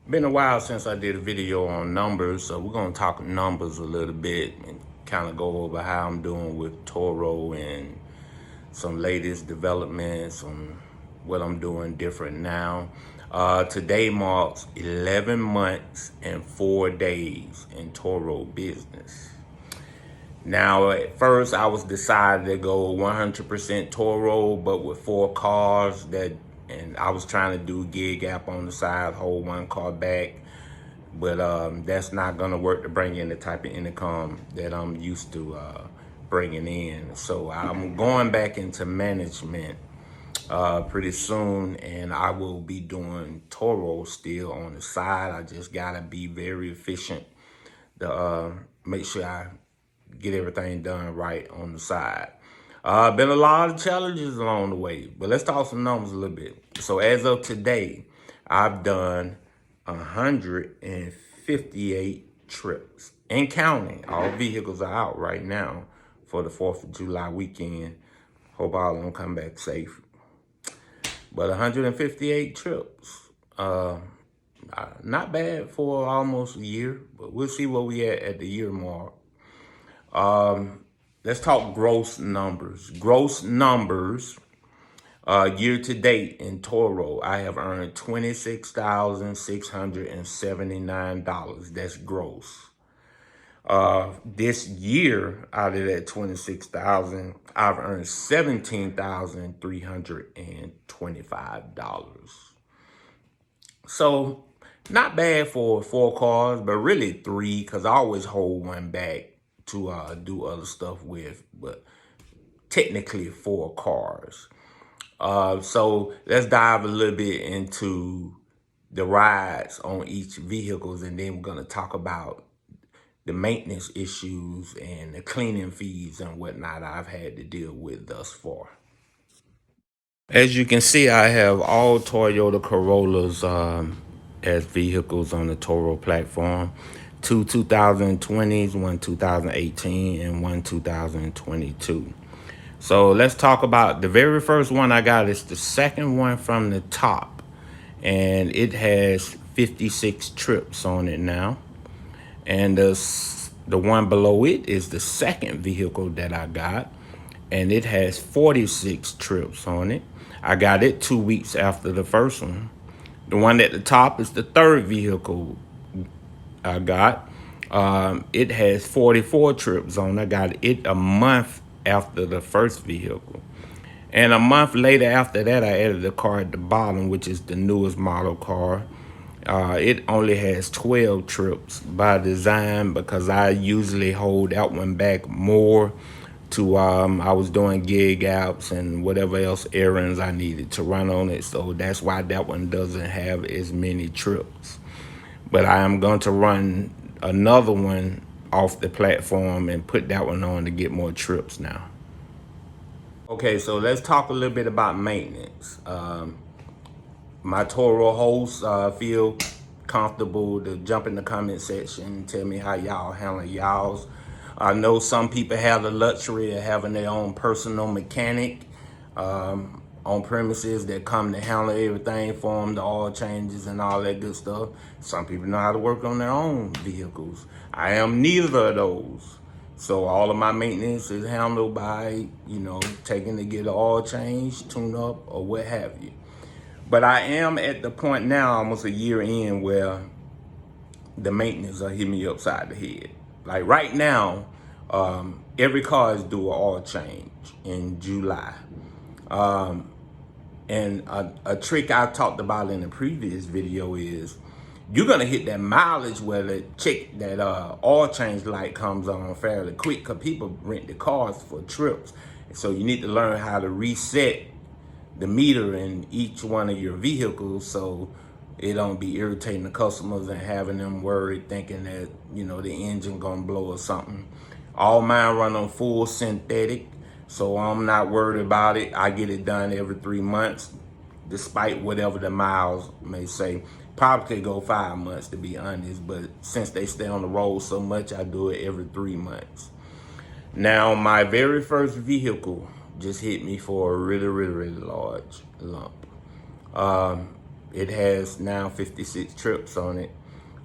Been a while since I did a video on numbers, so we're gonna talk numbers a little bit and kind of go over how I'm doing with Turo and some latest developments on what I'm doing different now. Today marks 11 months and 4 days in Turo business. Now, at first, I was decided to go 100% Toro, but with 4 cars and I was trying to do gig app on the side, hold 1 car back, but that's not gonna work to bring in the type of income that I'm used to bringing in. So I'm going back into management pretty soon, and I will be doing Toro still on the side. I just gotta be very efficient to make sure I get everything done right on the side. Been a lot of challenges along the way, but let's talk some numbers a little bit. So as of today, I've done 158 trips and counting. All vehicles are out right now for the 4th of July weekend. Hope all of them come back safe. But 158 trips. Not bad for almost a year, but we'll see where we at the year mark. Let's talk gross numbers. Gross numbers, year to date in Toro, I have earned $26,679. That's gross. This year, out of that 26,000, I've earned $17,325. So not bad for 4 cars, but really 3, because I always hold 1 back to do other stuff with, but technically 4 cars. So let's dive a little bit into the rides on each vehicles, and then we're gonna talk about the maintenance issues and the cleaning fees and whatnot I've had to deal with thus far. As you can see, I have all Toyota Corollas as vehicles on the Toro platform. 2 2020s, 1 2018, and 1 2022. So let's talk about the very first one I got. Is the second one from the top, and it has 56 trips on it now. And the one below it is the second vehicle that I got, and it has 46 trips on it. I got it 2 weeks after the first one. The one at the top is the third vehicle I got. It has 44 trips on. I got it a month after the first vehicle. And a month later after that, I added the car at the bottom, which is the newest model car. It only has 12 trips by design, because I usually hold that one back more to I was doing gig apps and whatever else errands I needed to run on it. So that's why that one doesn't have as many trips. But I am going to run another one off the platform and put that one on to get more trips now. Okay, so let's talk a little bit about maintenance. My Toro hosts feel comfortable to jump in the comment section and tell me how y'all handle y'all's. I know some people have the luxury of having their own personal mechanic on premises that come to handle everything for them, the oil changes and all that good stuff. Some people know how to work on their own vehicles. I am neither of those. So all of my maintenance is handled by, taking to get an oil change, tune up, or what have you. But I am at the point now, almost a year in, where the maintenance are hitting me upside the head. Like right now, every car is due an oil change in July. And a trick I talked about in the previous video is you're gonna hit that mileage where that oil change light comes on fairly quick, because people rent the cars for trips. So you need to learn how to reset the meter in each one of your vehicles so it don't be irritating the customers and having them worried, thinking that, the engine gonna blow or something. All mine run on full synthetic, so I'm not worried about it. I get it done every 3 months, despite whatever the miles may say. Probably could go 5 months, to be honest, but since they stay on the road so much, I do it every 3 months. Now, my very first vehicle just hit me for a really, really, really large lump. It has now 56 trips on it.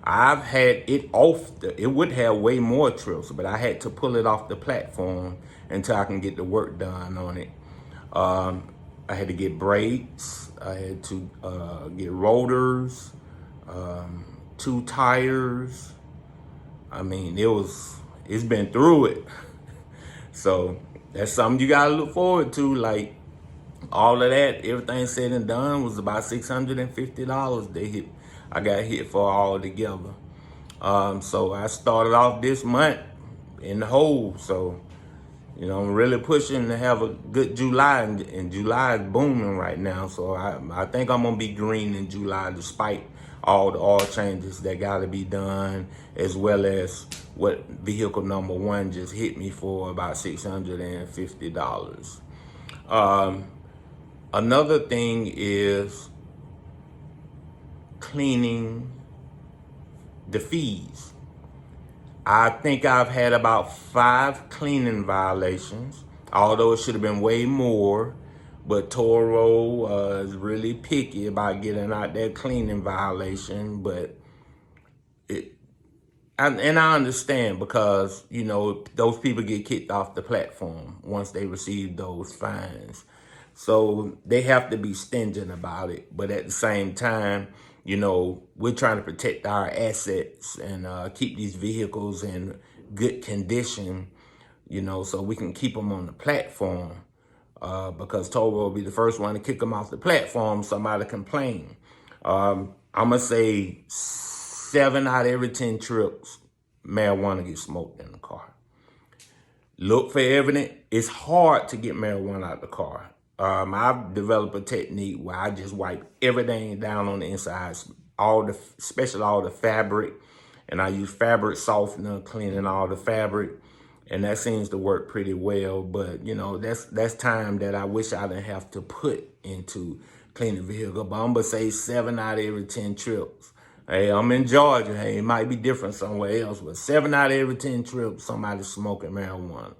I've had it off it would have way more trips, but I had to pull it off the platform until I can get the work done on it. I had to get brakes. I had to get rotors, 2 tires. I mean, it's been through it. So that's something you gotta look forward to. Like all of that, everything said and done was about $650. I got hit for all together. So I started off this month in the hole. So, I'm really pushing to have a good July, and July is booming right now. So I think I'm gonna be green in July, despite all the oil changes that gotta be done, as well as what vehicle number 1 just hit me for about $650. Another thing is cleaning the fees. I think I've had about 5 cleaning violations, although it should have been way more. But Turo is really picky about getting out that cleaning violation. But I understand, because those people get kicked off the platform once they receive those fines. So they have to be stingent about it. But at the same time, we're trying to protect our assets and keep these vehicles in good condition, so we can keep them on the platform. Because Toro will be the first one to kick them off the platform, somebody complain. I'm going to say 7 out of every 10 trips, marijuana gets smoked in the car. Look for evidence. It's hard to get marijuana out of the car. I've developed a technique where I just wipe everything down on the inside, especially all the fabric, and I use fabric softener, cleaning all the fabric, and that seems to work pretty well. But that's time that I wish I didn't have to put into cleaning the vehicle. But I'm gonna say 7 out of every 10 trips. Hey, I'm in Georgia. Hey, it might be different somewhere else, but 7 out of every 10 trips, somebody's smoking marijuana.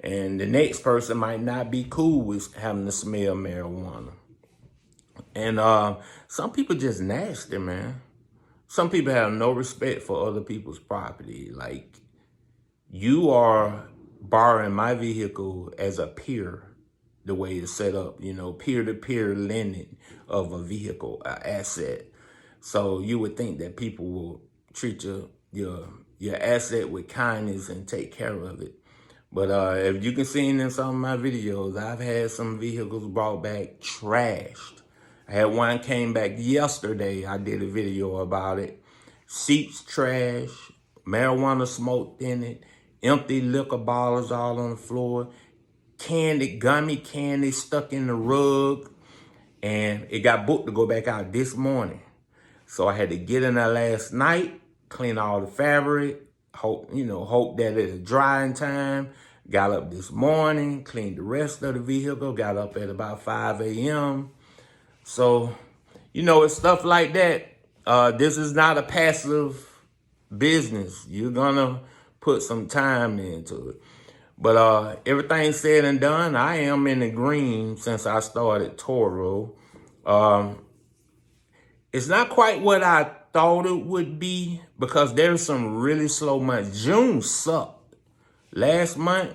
And the next person might not be cool with having to smell marijuana. And some people just nasty, man. Some people have no respect for other people's property. Like, you are borrowing my vehicle as a peer, the way it's set up, peer-to-peer lending of a vehicle, an asset. So you would think that people will treat your asset with kindness and take care of it. But if you can see in some of my videos, I've had some vehicles brought back trashed. I had one came back yesterday. I did a video about it. Seats trash, marijuana smoked in it, empty liquor bottles all on the floor, gummy candy stuck in the rug, and it got booked to go back out this morning. So I had to get in there last night, clean all the fabric, hope that it'll dry in time. Got up this morning, cleaned the rest of the vehicle, got up at about 5 a.m. So, it's stuff like that. This is not a passive business. You're gonna put some time into it. But everything said and done, I am in the green since I started Turo. It's not quite what I thought it would be, because there's some really slow months. June sucked. Last month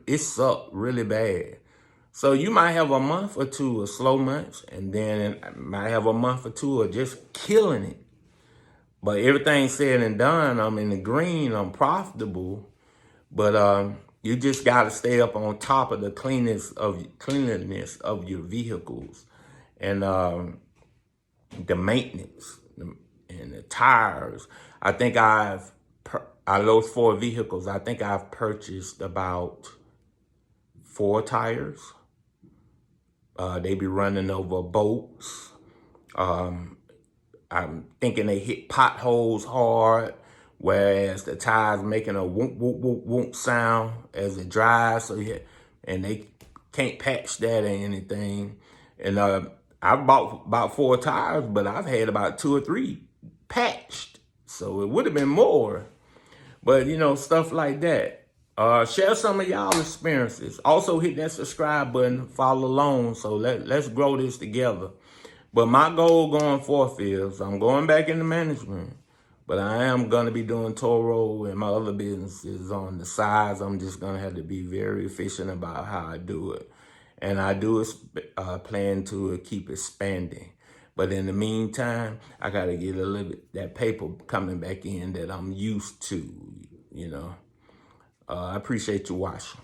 it sucked really bad. So you might have a month or two of slow months, and then might have a month or two of just killing it. But everything said and done, I'm in the green, I'm profitable. But you just gotta stay up on top of the cleanliness of your vehicles, and the maintenance and the tires. I think those 4 vehicles, I think I've purchased about 4 tires. They be running over boats. I'm thinking they hit potholes hard, whereas the tires making a whoop, whoop, whoop, whoop sound as it drives. And they can't patch that or anything. And I bought about 4 tires, but I've had about 2 or 3 patched. So it would have been more. But, stuff like that. Share some of y'all experiences. Also hit that subscribe button, follow along. So let's grow this together. But my goal going forth is I'm going back into management, but I am going to be doing Turo and my other businesses on the sides. I'm just going to have to be very efficient about how I do it. And I do plan to keep expanding. But in the meantime, I got to get a little bit that paper coming back in that I'm used to, you know. I appreciate you watching.